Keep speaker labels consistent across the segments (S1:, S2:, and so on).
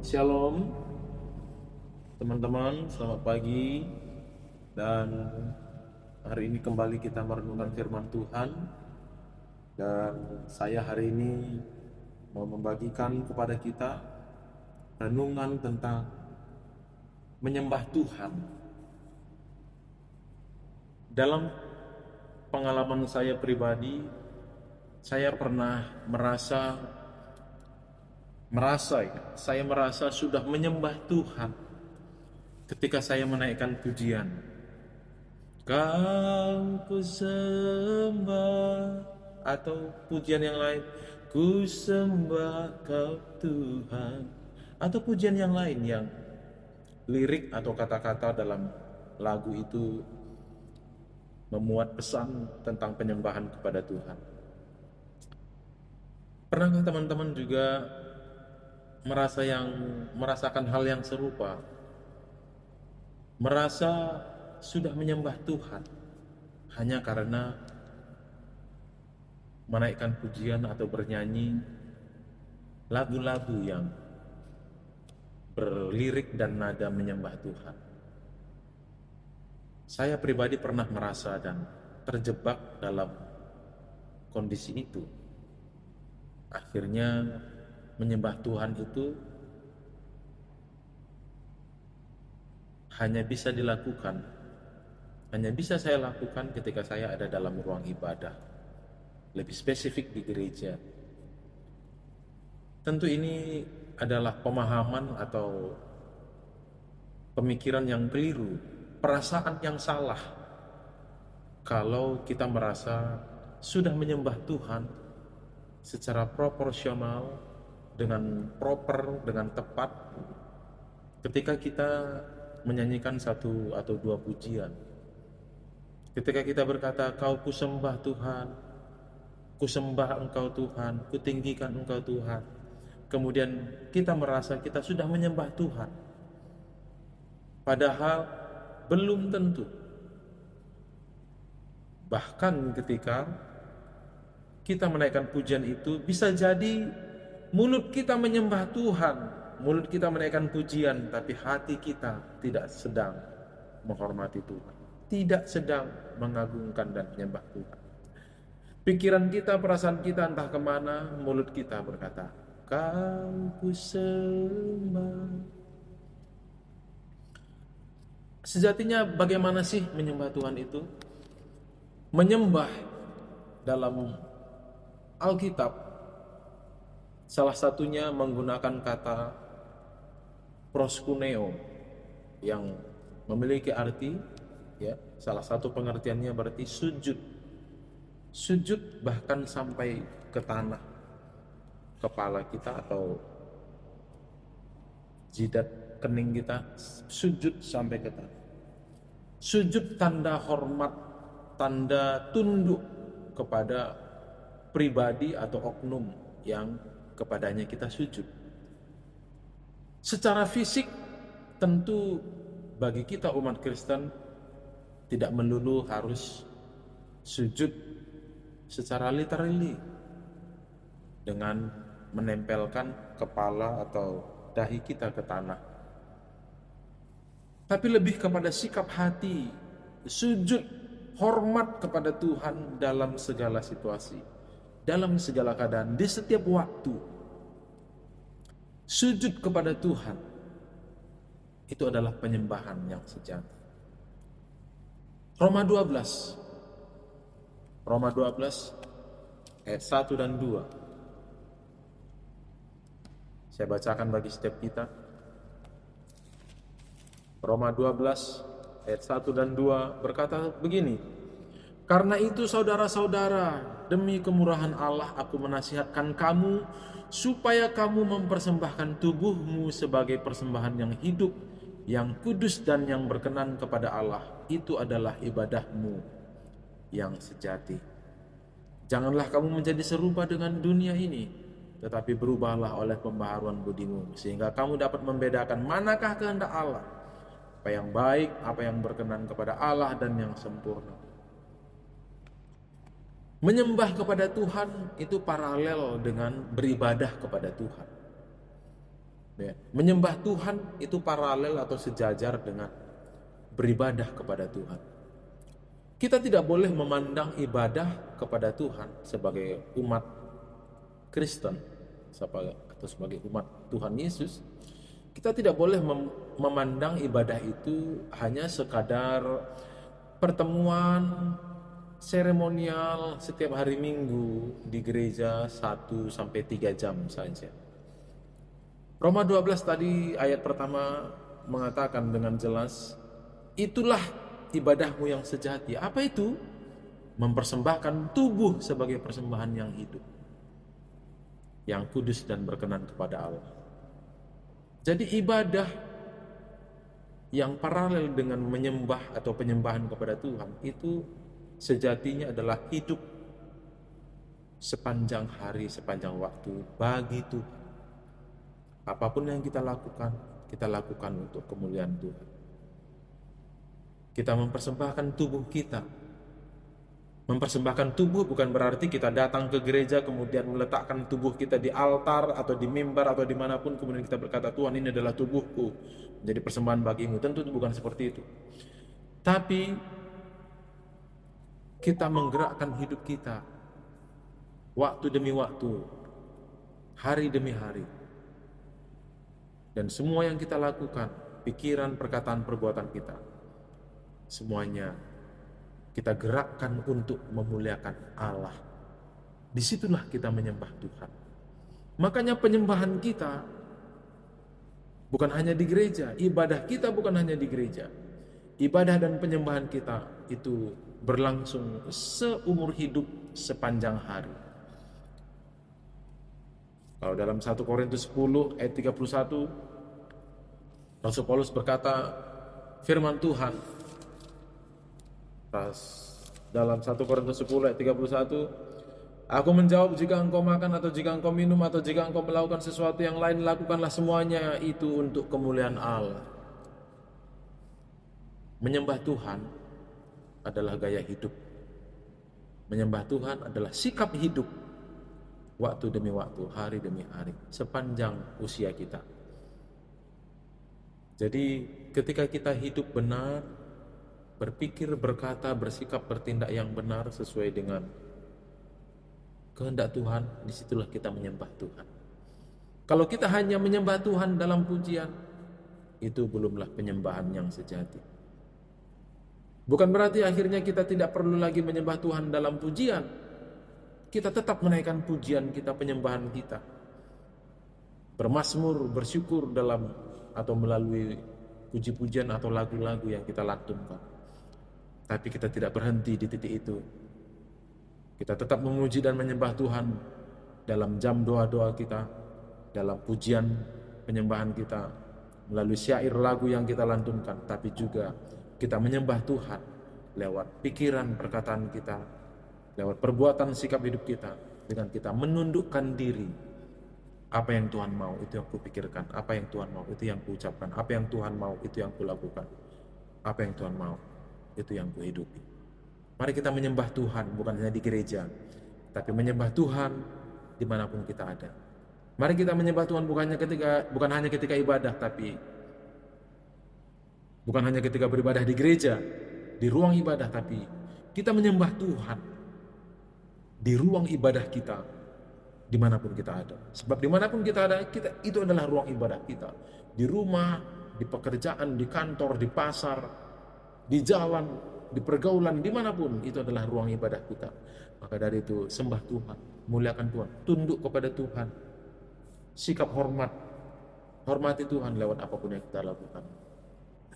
S1: Shalom teman-teman, selamat pagi. Dan hari ini kembali kita merenungkan firman Tuhan. Dan saya hari ini mau membagikan kepada kita renungan tentang menyembah Tuhan. Dalam pengalaman saya pribadi, saya pernah merasa sudah menyembah Tuhan ketika saya menaikkan pujian. Kau ku sembah, atau pujian yang lain, ku sembah kau Tuhan, atau pujian yang lain yang lirik atau kata-kata dalam lagu itu memuat pesan tentang penyembahan kepada Tuhan. Pernahkah teman-teman juga merasakan hal yang serupa? Merasa sudah menyembah Tuhan hanya karena menaikkan pujian atau bernyanyi lagu-lagu yang berlirik dan nada menyembah Tuhan. Saya pribadi pernah merasa dan terjebak dalam kondisi itu. Akhirnya menyembah Tuhan itu hanya bisa saya lakukan ketika saya ada dalam ruang ibadah, lebih spesifik di gereja. Tentu ini adalah pemahaman atau pemikiran yang keliru, perasaan yang salah kalau kita merasa sudah menyembah Tuhan secara proporsional, dengan proper, dengan tepat ketika kita menyanyikan satu atau dua pujian. Ketika kita berkata, kau ku sembah Tuhan, ku sembah Engkau Tuhan, ku tinggikan Engkau Tuhan, kemudian kita merasa kita sudah menyembah Tuhan, padahal belum tentu. Bahkan ketika kita menaikkan pujian itu, bisa jadi mulut kita menyembah Tuhan, mulut kita menaikkan pujian, tapi hati kita tidak sedang menghormati Tuhan, tidak sedang mengagungkan dan menyembah Tuhan. Pikiran kita, perasaan kita entah kemana, mulut kita berkata, kau ku sembah. Sejatinya bagaimana sih menyembah Tuhan itu? Menyembah dalam Alkitab salah satunya menggunakan kata proskuneo yang memiliki arti, salah satu pengertiannya berarti sujud. Sujud bahkan sampai ke tanah, kepala kita atau jidat kening kita sujud sampai ke tanah. Sujud tanda hormat, tanda tunduk kepada pribadi atau oknum yang kepadanya kita sujud. Secara fisik tentu bagi kita umat Kristen tidak melulu harus sujud secara literally dengan menempelkan kepala atau dahi kita ke tanah, tapi lebih kepada sikap hati, sujud hormat kepada Tuhan dalam segala situasi, dalam segala keadaan, di setiap waktu. Sujud kepada Tuhan itu adalah penyembahan yang sejati. Roma 12 ayat 1 dan 2. Saya bacakan bagi setiap kita. Roma 12 ayat 1 dan 2 berkata begini, karena itu saudara-saudara, demi kemurahan Allah aku menasihatkan kamu supaya kamu mempersembahkan tubuhmu sebagai persembahan yang hidup, yang kudus dan yang berkenan kepada Allah. Itu adalah ibadahmu yang sejati. Janganlah kamu menjadi serupa dengan dunia ini, tetapi berubahlah oleh pembaharuan budimu, sehingga kamu dapat membedakan manakah kehendak Allah, apa yang baik, apa yang berkenan kepada Allah dan yang sempurna. Menyembah kepada Tuhan itu paralel dengan beribadah kepada Tuhan. Ya. Menyembah Tuhan itu paralel atau sejajar dengan beribadah kepada Tuhan. Kita tidak boleh memandang ibadah kepada Tuhan sebagai umat Kristen atau sebagai umat Tuhan Yesus. Kita tidak boleh memandang ibadah itu hanya sekadar pertemuan seremonial setiap hari Minggu di gereja 1-3 jam saja. Roma 12 tadi ayat pertama mengatakan dengan jelas, itulah ibadahmu yang sejati. Apa itu? Mempersembahkan tubuh sebagai persembahan yang hidup, yang kudus dan berkenan kepada Allah. Jadi ibadah yang paralel dengan menyembah atau penyembahan kepada Tuhan itu sejatinya adalah hidup sepanjang hari, sepanjang waktu bagi Tuhan. Apapun yang kita lakukan untuk kemuliaan Tuhan. Kita mempersembahkan tubuh kita. Mempersembahkan tubuh bukan berarti kita datang ke gereja kemudian meletakkan tubuh kita di altar atau di mimbar atau dimanapun kemudian kita berkata, Tuhan, ini adalah tubuhku menjadi persembahan bagimu. Tentu bukan seperti itu. Tapi kita menggerakkan hidup kita waktu demi waktu, hari demi hari, dan semua yang kita lakukan, pikiran, perkataan, perbuatan kita, semuanya kita gerakkan untuk memuliakan Allah. Disitulah kita menyembah Tuhan. Makanya penyembahan kita bukan hanya di gereja, ibadah kita bukan hanya di gereja. Ibadah dan penyembahan kita itu berlangsung seumur hidup, sepanjang hari. Kalau dalam 1 Korintus 10 ayat 31, Rasul Paulus berkata, firman Tuhan dalam 1 Korintus 10 ayat 31, aku menjawab, jika engkau makan atau jika engkau minum atau jika engkau melakukan sesuatu yang lain, lakukanlah semuanya itu untuk kemuliaan Allah. Menyembah Tuhan adalah gaya hidup. Menyembah Tuhan adalah sikap hidup waktu demi waktu, hari demi hari, sepanjang usia kita. Jadi ketika kita hidup benar, berpikir, berkata, bersikap, bertindak yang benar sesuai dengan kehendak Tuhan, disitulah kita menyembah Tuhan. Kalau kita hanya menyembah Tuhan dalam pujian, itu belumlah penyembahan yang sejati. Bukan berarti akhirnya kita tidak perlu lagi menyembah Tuhan dalam pujian. Kita tetap menaikkan pujian kita, penyembahan kita, bermazmur, bersyukur dalam atau melalui puji-pujian atau lagu-lagu yang kita lantunkan. Tapi kita tidak berhenti di titik itu. Kita tetap memuji dan menyembah Tuhan dalam jam doa-doa kita, dalam pujian penyembahan kita, melalui syair lagu yang kita lantunkan. Tapi juga kita menyembah Tuhan lewat pikiran, perkataan kita, lewat perbuatan, sikap hidup kita, dengan kita menundukkan diri. Apa yang Tuhan mau, itu yang kupikirkan. Apa yang Tuhan mau, itu yang kuucapkan. Apa yang Tuhan mau, itu yang kulakukan. Apa yang Tuhan mau, itu yang kuhidupi. Mari kita menyembah Tuhan bukan hanya di gereja, tapi menyembah Tuhan dimanapun kita ada. Mari kita menyembah Tuhan bukan hanya ketika ibadah, tapi bukan hanya ketika beribadah di gereja, di ruang ibadah, tapi kita menyembah Tuhan di ruang ibadah kita, dimanapun kita ada. Sebab dimanapun kita ada, itu adalah ruang ibadah kita. Di rumah, di pekerjaan, di kantor, di pasar, di jalan, di pergaulan, dimanapun, itu adalah ruang ibadah kita. Maka dari itu, sembah Tuhan, muliakan Tuhan, tunduk kepada Tuhan, sikap hormat, hormati Tuhan lewat apapun yang kita lakukan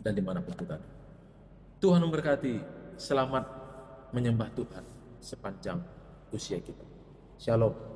S1: dan dimanapun kita ada. Tuhan memberkati. Selamat menyembah Tuhan sepanjang usia kita. Shalom.